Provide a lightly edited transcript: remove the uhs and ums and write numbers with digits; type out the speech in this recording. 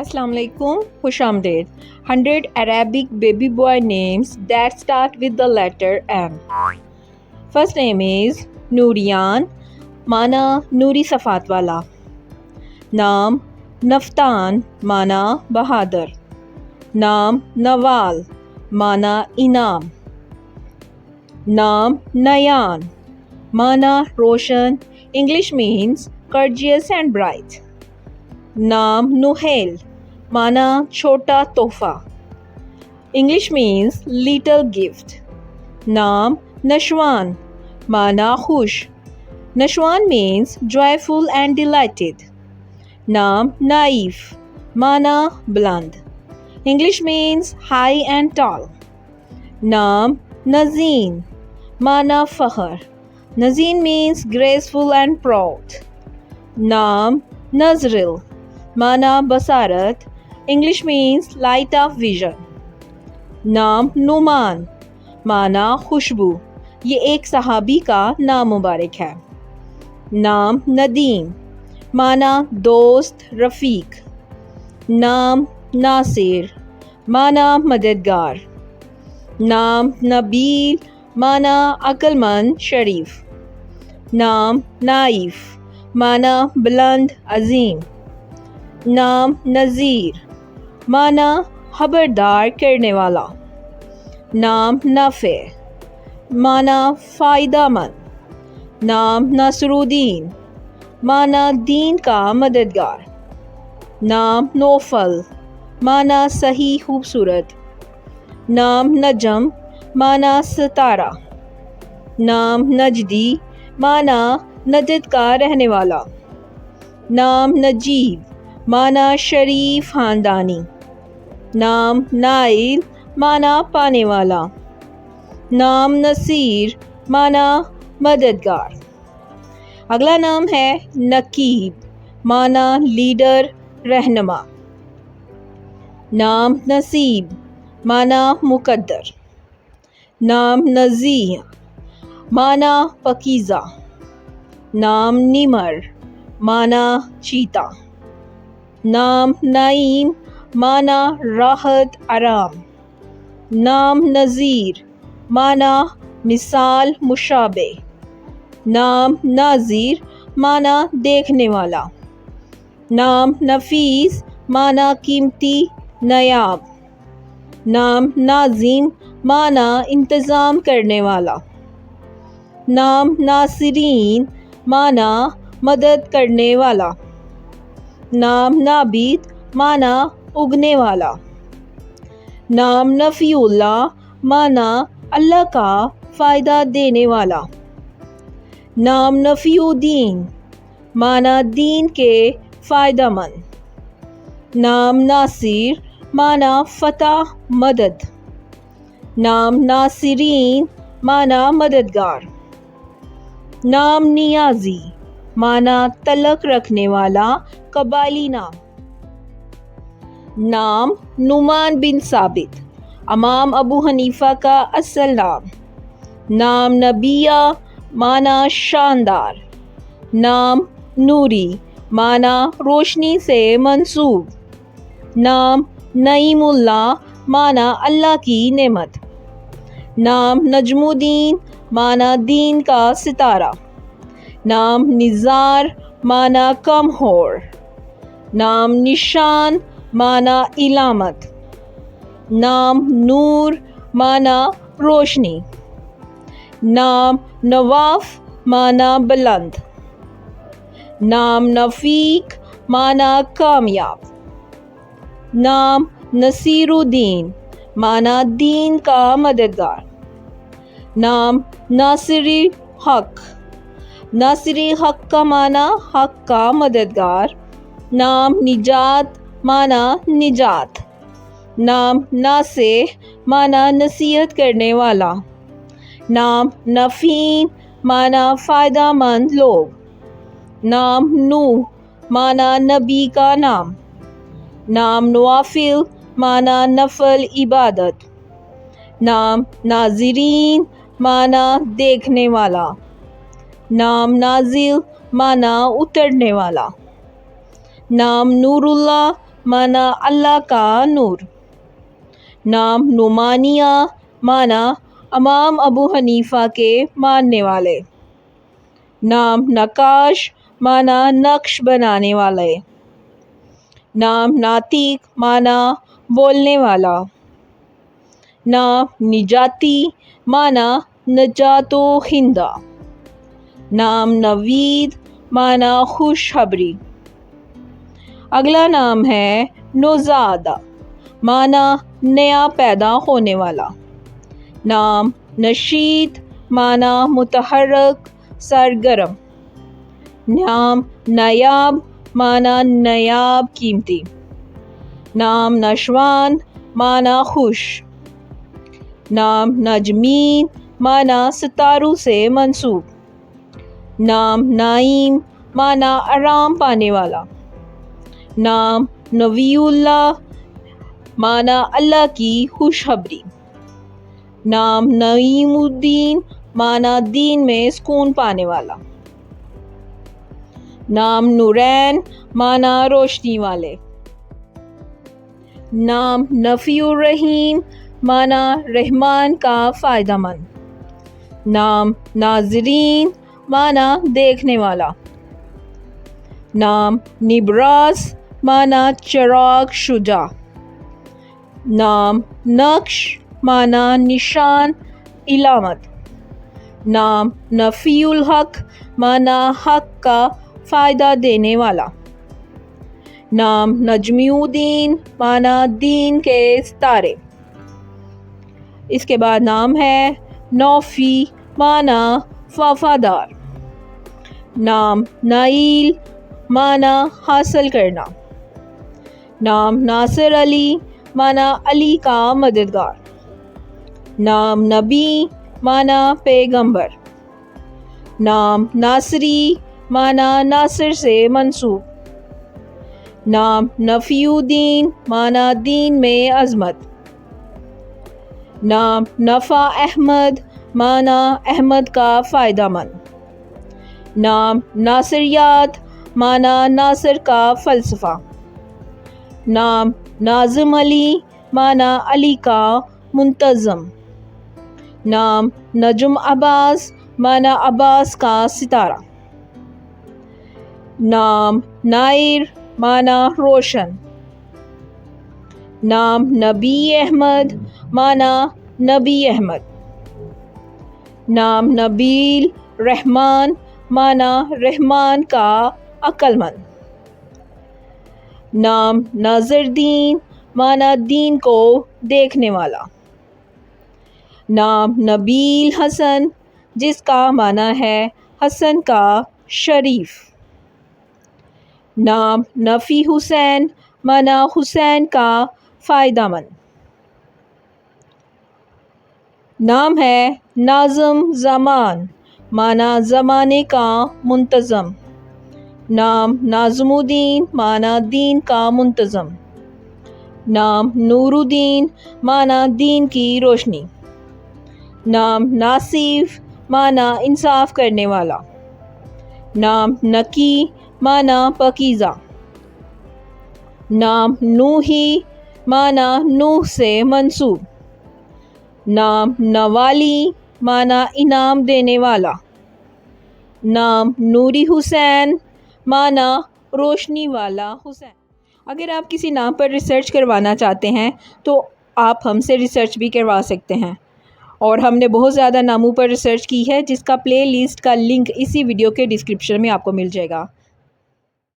Assalamu alaikum, خوش آمدید. 100 Arabic baby boy names that start with the letter N. First name is Nurian, مانا نوری صفات والا. نام نفتان، مانا بہادر. نام نوال، مانا انعام. نام نیان، مانا روشن. English means courteous and bright. نام نوہیل، مانا چھوٹا تحفہ. English means little gift. نام نشوان، مانا خوش. نشوان means joyful and delighted. نام نائف، مانا بلند. English means high and tall. نام نزین، مانا فخر. نزین means graceful and proud. نام نظرل، مانا بصارت. English means light of vision. نام نعمان، مانا خوشبو. یہ ایک صحابی کا نام مبارک ہے. نام ندیم، مانا دوست رفیق. نام ناصر، مانا مددگار. نام نبیل، مانا عقل مند شریف. نام نائف، مانا بلند عظیم. نام نذیر، مانا خبردار کرنے والا. نام نافع، مانا فائدہ مند. نام ناصرالدین، مانا دین کا مددگار. نام نوفل، مانا صحیح خوبصورت. نام نجم، مانا ستارہ. نام نجدی، مانا نجد کا رہنے والا. نام نجیب، مانا شریف خاندانی. نام نائل، مانا پانے والا. نام نصیر، مانا مددگار. اگلا نام ہے نقیب، مانا لیڈر رہنما. نام نصیب، مانا مقدر. نام نزیہ، مانا پاکیزہ. نام نمر، مانا چیتا. نام نعیم، مانا راحت آرام. نام نظیر، مانا مثال مشابہ. نام ناظر، مانا دیکھنے والا. نام نفیس، مانا قیمتی نایاب. نام ناظم، مانا انتظام کرنے والا. نام ناصرین، مانا مدد کرنے والا. نام نابید، مانا اگنے والا. نام نفی اللہ، مانا اللہ کا فائدہ دینے والا. نام نفی دین، مانا دین کے فائدہ مند. نام ناصر، مانا فتح مدد. نام ناصرین، مانا مددگار. نام نیازی، مانا تعلق رکھنے والا قبائلی نام. نام نعمان بن ثابت، امام ابو حنیفہ کا اصل نام. نام نبیہ، مانا شاندار. نام نوری، مانا روشنی سے منسوب. نام نعیم اللہ، مانا اللہ کی نعمت. نام نجم الدین، مانا دین کا ستارہ. نام نزار، مانا کمہور. نام نشان، مانا علامت. نام نور، مانا روشنی. نام نواف، مانا بلند. نام نفیق، مانا کامیاب. نام نصیر الدین، مانا دین کا مددگار. نام ناصری حق، ناصری حق کا مانا حق کا مددگار. نام نجات، مانا نجات. نام ناصح، مانا نصیحت کرنے والا. نام نفین، مانا فائدہ مند لوگ. نام نوح، مانا نبی کا نام. نام نوافل، مانا نفل عبادت. نام ناظرین، مانا دیکھنے والا. نام نازل، مانا اترنے والا. نام نور اللہ، معنی اللہ کا نور. نام نعمانیہ معنی امام ابو حنیفہ کے ماننے والے. نام نقاش معنی نقش بنانے والے. نام ناطق معنی بولنے والا. نام نجاتی معنی نجات و خندہ. نام نوید معنی خوشخبری. اگلا نام ہے نوزادہ معنی نیا پیدا ہونے والا. نام نشید معنی متحرک سرگرم. نام نایاب معنی نایاب قیمتی. نام نشوان معنی خوش. نام نجمین معنی ستاروں سے منسوب. نام نعیم معنی آرام پانے والا. نام نبی اللہ معنی اللہ کی خوشخبری. نام نعیم الدین معنی دین میں سکون پانے والا. نام نورین معنی روشنی والے. نام نفی الرحیم معنی رحمان کا فائدہ مند. نام ناظرین معنی دیکھنے والا. نام نبراس معنی چراغ شجاع. نام نقش معنی نشان علامت. نام نفی الحق معنی حق کا فائدہ دینے والا. نام نجمی الدین معنی دین کے ستارے. اس کے بعد نام ہے نوفی معنی وفادار. نام نائل معنی حاصل کرنا. نام ناصر علی معنی علی کا مددگار. نام نبی معنی پیغمبر. نام ناصری معنی ناصر سے منسوب. نام نفی الدین معنی دین میں عظمت. نام نفع احمد معنی احمد کا فائدہ مند. نام ناصریات معنی ناصر کا فلسفہ. نام ناظم علی معنی علی کا منتظم. نام نجم عباس معنی عباس کا ستارہ. نام نائر معنی روشن. نام نبی احمد معنی نبی احمد. نام نبیل رحمان معنی رحمان کا عقل مند. نام ناظر دین معنی دین کو دیکھنے والا. نام نبیل حسن جس کا معنی ہے حسن کا شریف. نام نفی حسین معنی حسین کا فائدہ مند. نام ہے ناظم زمان معنی زمانے کا منتظم. نام ناظم الدین معنی دین کا منتظم. نام نور الدین معنی دین کی روشنی. نام ناصف معنی انصاف کرنے والا. نام نقی معنی پاکیزہ. نام نوحی معنی نوح سے منسوب. نام نوالی معنی انعام دینے والا. نام نوری حسین معنی روشنی والا حسین. اگر آپ کسی نام پر ریسرچ کروانا چاہتے ہیں تو آپ ہم سے ریسرچ بھی کروا سکتے ہیں، اور ہم نے بہت زیادہ ناموں پر ریسرچ کی ہے جس کا پلے لسٹ کا لنک اسی ویڈیو کے ڈسکرپشن میں آپ کو مل جائے گا.